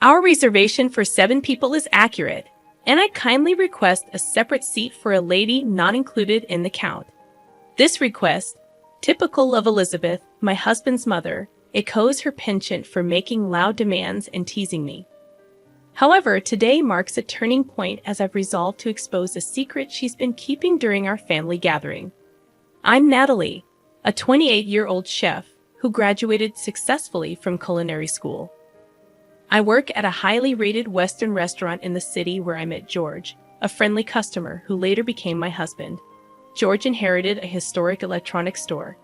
Our reservation for 7 people is accurate, and I kindly request a separate seat for a lady not included in the count. This request, typical of Elizabeth, my husband's mother, echoes her penchant for making loud demands and teasing me. However, today marks a turning point as I've resolved to expose a secret she's been keeping during our family gathering. I'm Natalie, a 28-year-old chef who graduated successfully from culinary school. I work at a highly rated Western restaurant in the city where I met George, a friendly customer who later became my husband. George inherited a historic electronics store,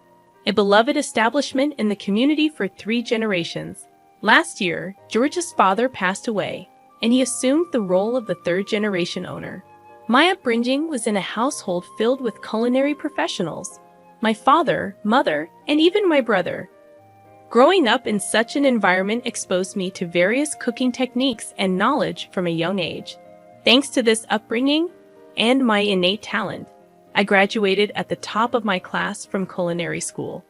a beloved establishment in the community for 3 generations. Last year, George's father passed away, and he assumed the role of the 3rd-generation owner. My upbringing was in a household filled with culinary professionals: my father, mother, and even my brother. Growing up in such an environment exposed me to various cooking techniques and knowledge from a young age. Thanks to this upbringing and my innate talent, I graduated at the top of my class from culinary school.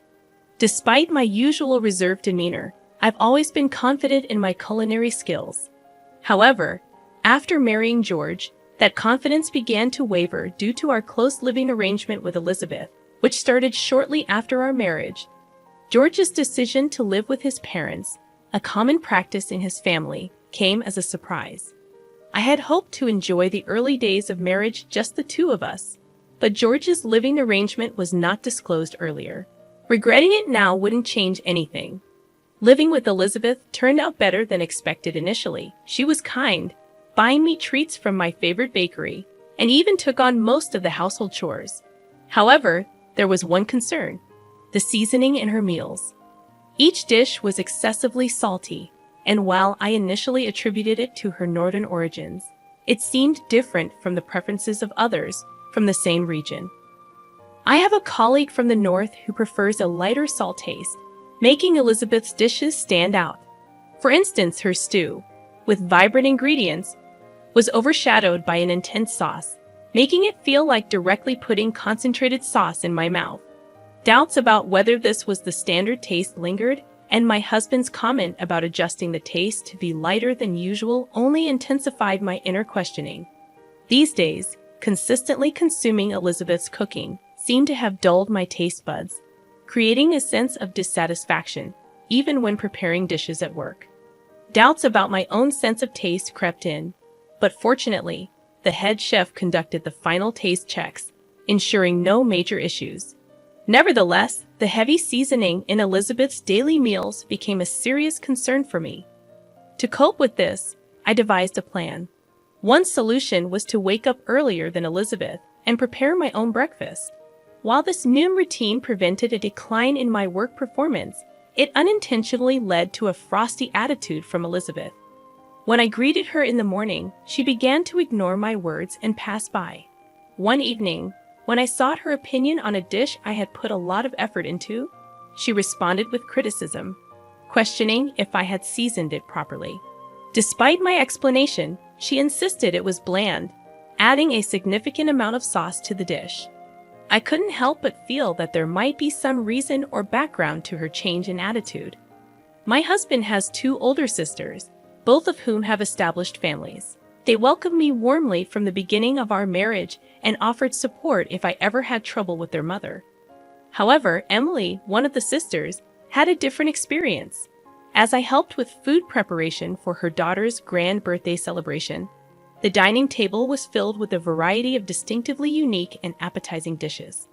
Despite my usual reserved demeanor, I've always been confident in my culinary skills. However, after marrying George, that confidence began to waver due to our close living arrangement with Elizabeth, which started shortly after our marriage. George's decision to live with his parents, a common practice in his family, came as a surprise. I had hoped to enjoy the early days of marriage just the 2 of us, but George's living arrangement was not disclosed earlier. Regretting it now wouldn't change anything. Living with Elizabeth turned out better than expected initially. She was kind, buying me treats from my favorite bakery, and even took on most of the household chores. However, there was one concern: the seasoning in her meals. Each dish was excessively salty, and while I initially attributed it to her northern origins, it seemed different from the preferences of others from the same region. I have a colleague from the north who prefers a lighter salt taste, making Elizabeth's dishes stand out. For instance, her stew, with vibrant ingredients, was overshadowed by an intense sauce, making it feel like directly putting concentrated sauce in my mouth. Doubts about whether this was the standard taste lingered, and my husband's comment about adjusting the taste to be lighter than usual only intensified my inner questioning. These days, consistently consuming Elizabeth's cooking seemed to have dulled my taste buds, creating a sense of dissatisfaction, even when preparing dishes at work. Doubts about my own sense of taste crept in, but fortunately, the head chef conducted the final taste checks, ensuring no major issues. Nevertheless, the heavy seasoning in Elizabeth's daily meals became a serious concern for me. To cope with this, I devised a plan. One solution was to wake up earlier than Elizabeth and prepare my own breakfast. While this noon routine prevented a decline in my work performance, it unintentionally led to a frosty attitude from Elizabeth. When I greeted her in the morning, she began to ignore my words and pass by. One evening, when I sought her opinion on a dish I had put a lot of effort into, she responded with criticism, questioning if I had seasoned it properly. Despite my explanation, she insisted it was bland, adding a significant amount of sauce to the dish. I couldn't help but feel that there might be some reason or background to her change in attitude. My husband has 2 older sisters, both of whom have established families. They welcomed me warmly from the beginning of our marriage and offered support if I ever had trouble with their mother. However, Emily, one of the sisters, had a different experience. As I helped with food preparation for her daughter's grand birthday celebration, the dining table was filled with a variety of distinctively unique and appetizing dishes.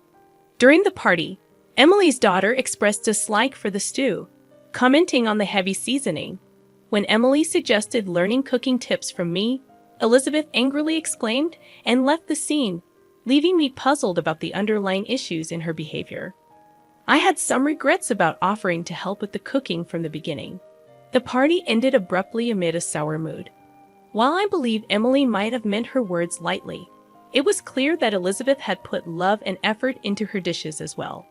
During the party, Emily's daughter expressed dislike for the stew, commenting on the heavy seasoning. When Emily suggested learning cooking tips from me, Elizabeth angrily exclaimed and left the scene, leaving me puzzled about the underlying issues in her behavior. I had some regrets about offering to help with the cooking from the beginning. The party ended abruptly amid a sour mood. While I believe Emily might have meant her words lightly, it was clear that Elizabeth had put love and effort into her dishes as well.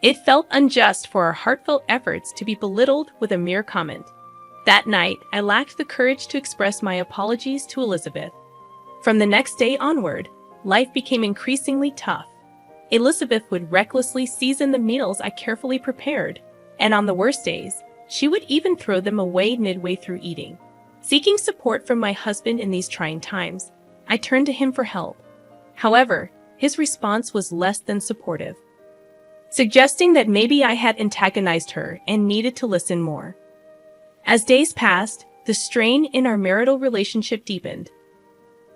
It felt unjust for our heartfelt efforts to be belittled with a mere comment. That night, I lacked the courage to express my apologies to Elizabeth. From the next day onward, life became increasingly tough. Elizabeth would recklessly season the meals I carefully prepared, and on the worst days, she would even throw them away midway through eating. Seeking support from my husband in these trying times, I turned to him for help. However, his response was less than supportive, suggesting that maybe I had antagonized her and needed to listen more. As days passed, the strain in our marital relationship deepened.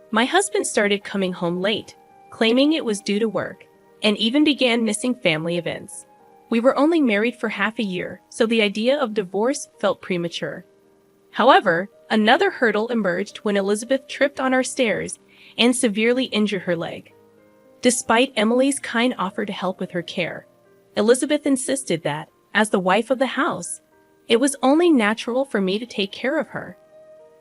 My husband started coming home late, claiming it was due to work, and even began missing family events. We were only married for half a year, so the idea of divorce felt premature. However, another hurdle emerged when Elizabeth tripped on our stairs and severely injured her leg. Despite Emily's kind offer to help with her care, Elizabeth insisted that, as the wife of the house, it was only natural for me to take care of her.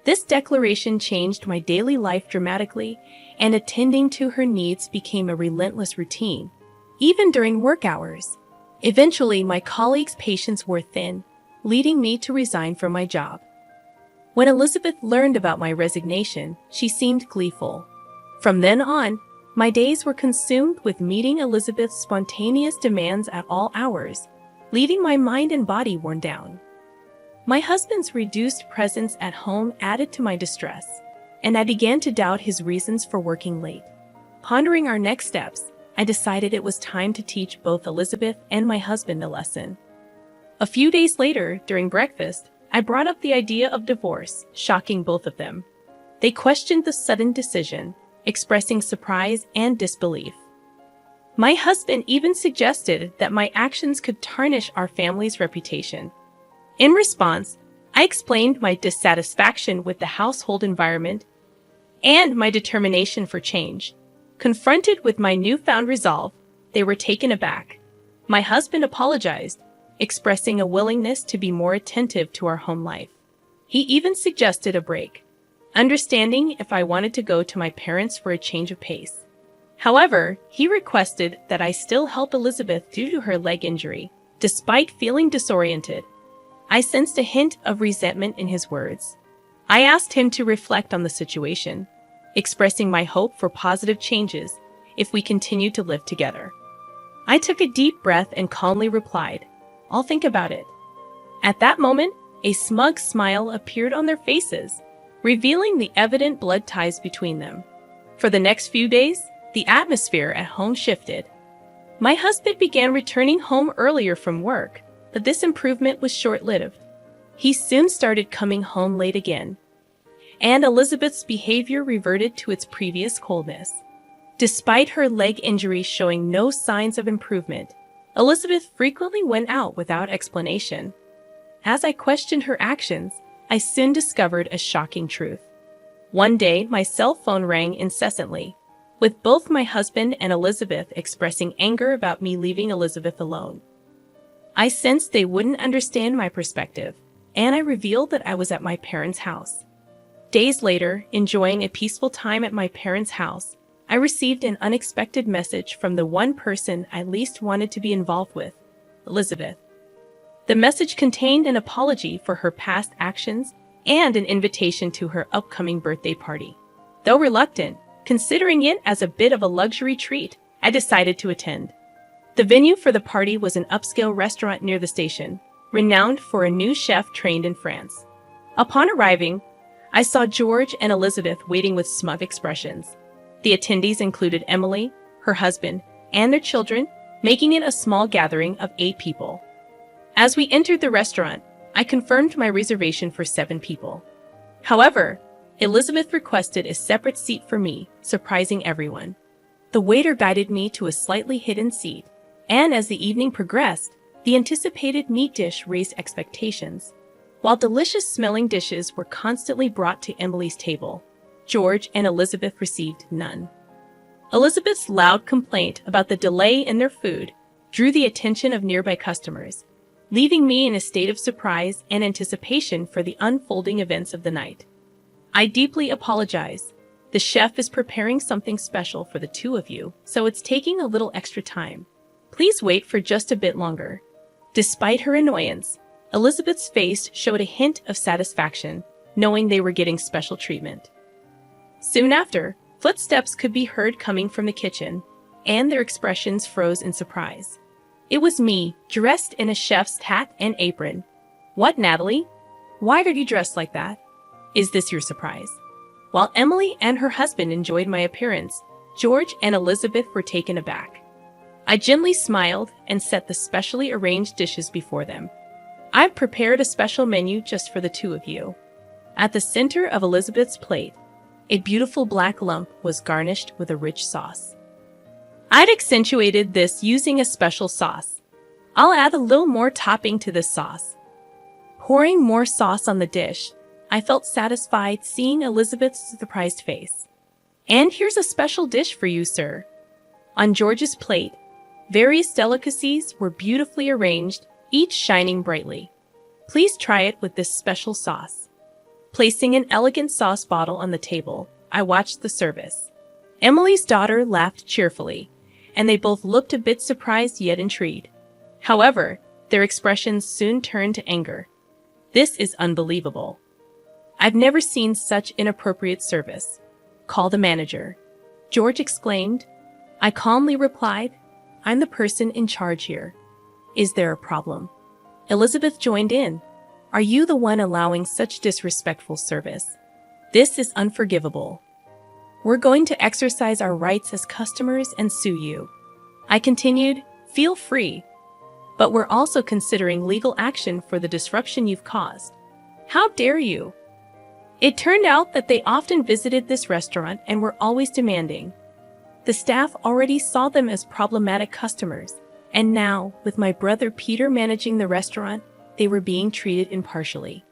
This declaration changed my daily life dramatically, and attending to her needs became a relentless routine, even during work hours. Eventually, my colleagues' patience wore thin, leading me to resign from my job. When Elizabeth learned about my resignation, she seemed gleeful. From then on, my days were consumed with meeting Elizabeth's spontaneous demands at all hours, leaving my mind and body worn down. My husband's reduced presence at home added to my distress, and I began to doubt his reasons for working late. Pondering our next steps, I decided it was time to teach both Elizabeth and my husband a lesson. A few days later, during breakfast, I brought up the idea of divorce, shocking both of them. They questioned the sudden decision, expressing surprise and disbelief. My husband even suggested that my actions could tarnish our family's reputation. In response, I explained my dissatisfaction with the household environment and my determination for change. Confronted with my newfound resolve, they were taken aback. My husband apologized, expressing a willingness to be more attentive to our home life. He even suggested a break, understanding if I wanted to go to my parents for a change of pace. However, he requested that I still help Elizabeth due to her leg injury. Despite feeling disoriented, I sensed a hint of resentment in his words. I asked him to reflect on the situation, expressing my hope for positive changes if we continue to live together. I took a deep breath and calmly replied, "I'll think about it." At that moment, a smug smile appeared on their faces, revealing the evident blood ties between them. For the next few days, the atmosphere at home shifted. My husband began returning home earlier from work, but this improvement was short-lived. He soon started coming home late again, and Elizabeth's behavior reverted to its previous coldness. Despite her leg injury showing no signs of improvement, Elizabeth frequently went out without explanation. As I questioned her actions, I soon discovered a shocking truth. One day, my cell phone rang incessantly, with both my husband and Elizabeth expressing anger about me leaving Elizabeth alone. I sensed they wouldn't understand my perspective, and I revealed that I was at my parents' house. Days later, enjoying a peaceful time at my parents' house, I received an unexpected message from the one person I least wanted to be involved with, Elizabeth. The message contained an apology for her past actions and an invitation to her upcoming birthday party. Though reluctant, considering it as a bit of a luxury treat, I decided to attend. The venue for the party was an upscale restaurant near the station, renowned for a new chef trained in France. Upon arriving, I saw George and Elizabeth waiting with smug expressions. The attendees included Emily, her husband, and their children, making it a small gathering of 8 people. As we entered the restaurant, I confirmed my reservation for 7 people. However, Elizabeth requested a separate seat for me, surprising everyone. The waiter guided me to a slightly hidden seat, and as the evening progressed, the anticipated meat dish raised expectations. While delicious-smelling dishes were constantly brought to Emily's table, George and Elizabeth received none. Elizabeth's loud complaint about the delay in their food drew the attention of nearby customers, leaving me in a state of surprise and anticipation for the unfolding events of the night. I deeply apologize. The chef is preparing something special for the 2 of you, so it's taking a little extra time. Please wait for just a bit longer. Despite her annoyance, Elizabeth's face showed a hint of satisfaction, knowing they were getting special treatment. Soon after, footsteps could be heard coming from the kitchen, and their expressions froze in surprise. It was me, dressed in a chef's hat and apron. "What, Natalie? Why are you dressed like that?" Is this your surprise? While Emily and her husband enjoyed my appearance, George and Elizabeth were taken aback. I gently smiled and set the specially arranged dishes before them. I've prepared a special menu just for the two of you. At the center of Elizabeth's plate, a beautiful black lump was garnished with a rich sauce. I'd accentuated this using a special sauce. I'll add a little more topping to this sauce. Pouring more sauce on the dish, I felt satisfied seeing Elizabeth's surprised face. And here's a special dish for you, sir. On George's plate, various delicacies were beautifully arranged, each shining brightly. Please try it with this special sauce. Placing an elegant sauce bottle on the table, I watched the service. Emily's daughter laughed cheerfully, and they both looked a bit surprised yet intrigued. However, their expressions soon turned to anger. This is unbelievable. I've never seen such inappropriate service. Call the manager. George exclaimed. I calmly replied, I'm the person in charge here. Is there a problem? Elizabeth joined in. Are you the one allowing such disrespectful service? This is unforgivable. We're going to exercise our rights as customers and sue you. I continued, feel free. But we're also considering legal action for the disruption you've caused. How dare you? It turned out that they often visited this restaurant and were always demanding. The staff already saw them as problematic customers, and now, with my brother Peter managing the restaurant, they were being treated impartially.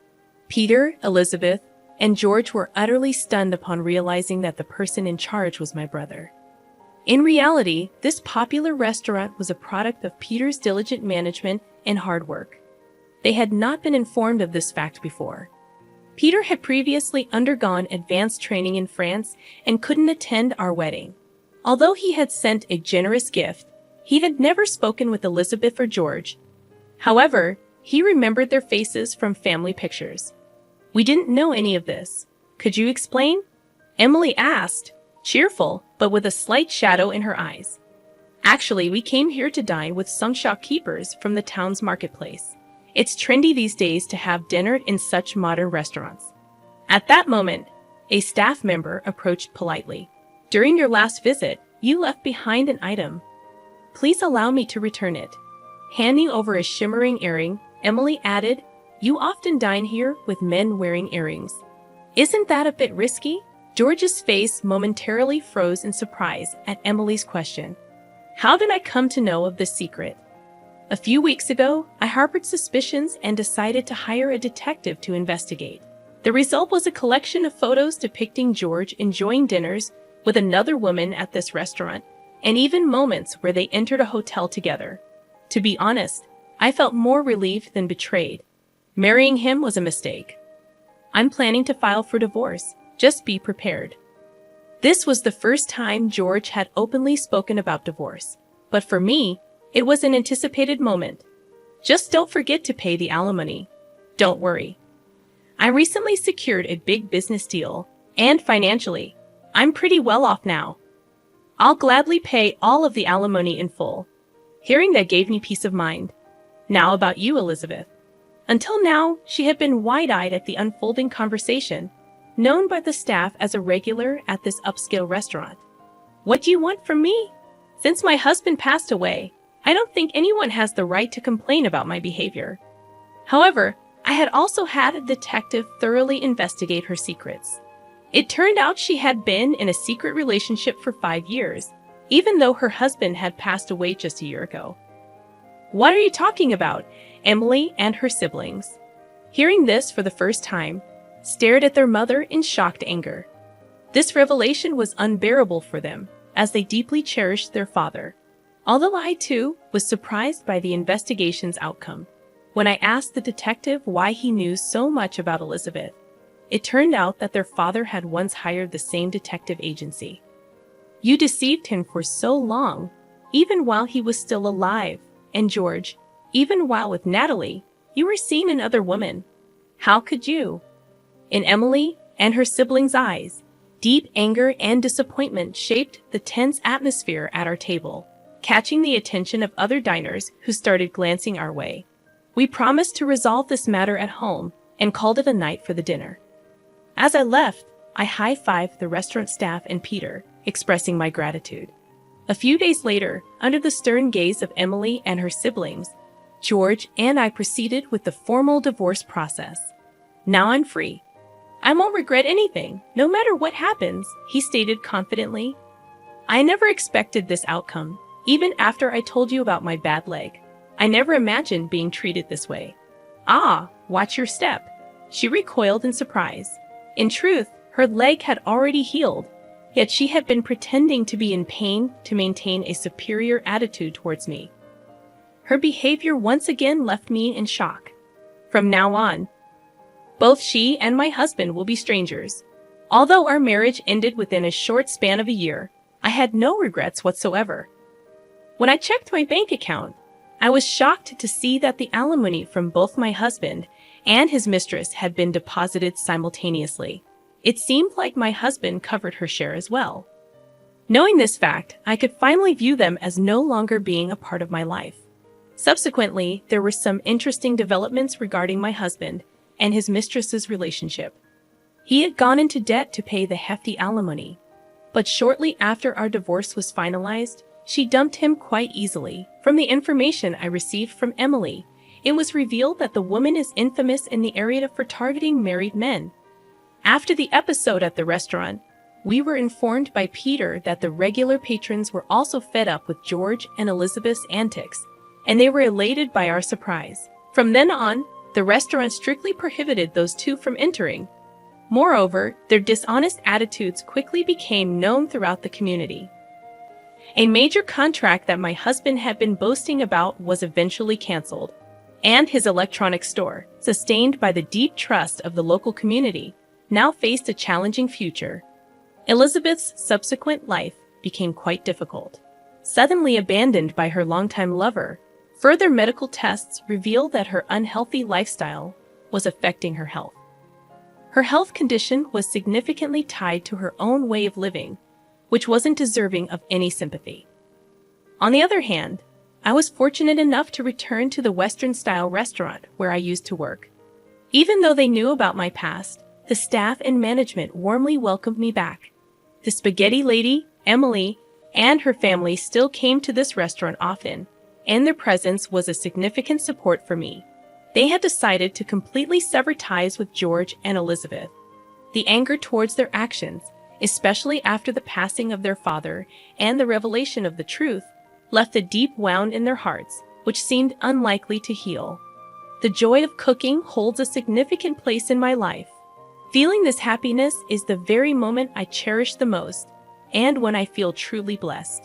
Peter, Elizabeth, and George were utterly stunned upon realizing that the person in charge was my brother. In reality, this popular restaurant was a product of Peter's diligent management and hard work. They had not been informed of this fact before. Peter had previously undergone advanced training in France and couldn't attend our wedding. Although he had sent a generous gift, he had never spoken with Elizabeth or George. However, he remembered their faces from family pictures. We didn't know any of this. Could you explain? Emily asked, cheerful, but with a slight shadow in her eyes. Actually, we came here to dine with some shopkeepers from the town's marketplace. It's trendy these days to have dinner in such modern restaurants. At that moment, a staff member approached politely. During your last visit, you left behind an item. Please allow me to return it. Handing over a shimmering earring, Emily added, you often dine here with men wearing earrings. Isn't that a bit risky? George's face momentarily froze in surprise at Emily's question. How did I come to know of this secret? A few weeks ago, I harbored suspicions and decided to hire a detective to investigate. The result was a collection of photos depicting George enjoying dinners with another woman at this restaurant, and even moments where they entered a hotel together. To be honest, I felt more relieved than betrayed. Marrying him was a mistake. I'm planning to file for divorce. Just be prepared. This was the first time George had openly spoken about divorce. But for me, it was an anticipated moment. Just don't forget to pay the alimony. Don't worry. I recently secured a big business deal, and financially, I'm pretty well off now. I'll gladly pay all of the alimony in full. Hearing that gave me peace of mind. Now about you, Elizabeth. Until now, she had been wide-eyed at the unfolding conversation, known by the staff as a regular at this upscale restaurant. What do you want from me? Since my husband passed away, I don't think anyone has the right to complain about my behavior. However, I had also had a detective thoroughly investigate her secrets. It turned out she had been in a secret relationship for 5 years, even though her husband had passed away just a year ago. What are you talking about? Emily and her siblings, hearing this for the first time, stared at their mother in shocked anger. This revelation was unbearable for them, as they deeply cherished their father. Although I, too, was surprised by the investigation's outcome. When I asked the detective why he knew so much about Elizabeth, it turned out that their father had once hired the same detective agency. You deceived him for so long, even while he was still alive, and George, even while with Natalie, you were seeing another woman. How could you? In Emily and her siblings' eyes, deep anger and disappointment shaped the tense atmosphere at our table, catching the attention of other diners who started glancing our way. We promised to resolve this matter at home and called it a night for the dinner. As I left, I high-fived the restaurant staff and Peter, expressing my gratitude. A few days later, under the stern gaze of Emily and her siblings, George and I proceeded with the formal divorce process. Now I'm free. I won't regret anything, no matter what happens, he stated confidently. I never expected this outcome, even after I told you about my bad leg. I never imagined being treated this way. Ah, watch your step. She recoiled in surprise. In truth, her leg had already healed, yet she had been pretending to be in pain to maintain a superior attitude towards me. Her behavior once again left me in shock. From now on, both she and my husband will be strangers. Although our marriage ended within a short span of a year, I had no regrets whatsoever. When I checked my bank account, I was shocked to see that the alimony from both my husband and his mistress had been deposited simultaneously. It seemed like my husband covered her share as well. Knowing this fact, I could finally view them as no longer being a part of my life. Subsequently, there were some interesting developments regarding my husband and his mistress's relationship. He had gone into debt to pay the hefty alimony, but shortly after our divorce was finalized, she dumped him quite easily. From the information I received from Emily, it was revealed that the woman is infamous in the area for targeting married men. After the episode at the restaurant, we were informed by Peter that the regular patrons were also fed up with George and Elizabeth's antics, and they were elated by our surprise. From then on, the restaurant strictly prohibited those two from entering. Moreover, their dishonest attitudes quickly became known throughout the community. A major contract that my husband had been boasting about was eventually canceled, and his electronics store, sustained by the deep trust of the local community, now faced a challenging future. Elizabeth's subsequent life became quite difficult. Suddenly abandoned by her longtime lover, further medical tests revealed that her unhealthy lifestyle was affecting her health. Her health condition was significantly tied to her own way of living, which wasn't deserving of any sympathy. On the other hand, I was fortunate enough to return to the Western-style restaurant where I used to work. Even though they knew about my past, the staff and management warmly welcomed me back. The spaghetti lady, Emily, and her family still came to this restaurant often, and their presence was a significant support for me. They had decided to completely sever ties with George and Elizabeth. The anger towards their actions, especially after the passing of their father and the revelation of the truth, left a deep wound in their hearts, which seemed unlikely to heal. The joy of cooking holds a significant place in my life. Feeling this happiness is the very moment I cherish the most, and when I feel truly blessed.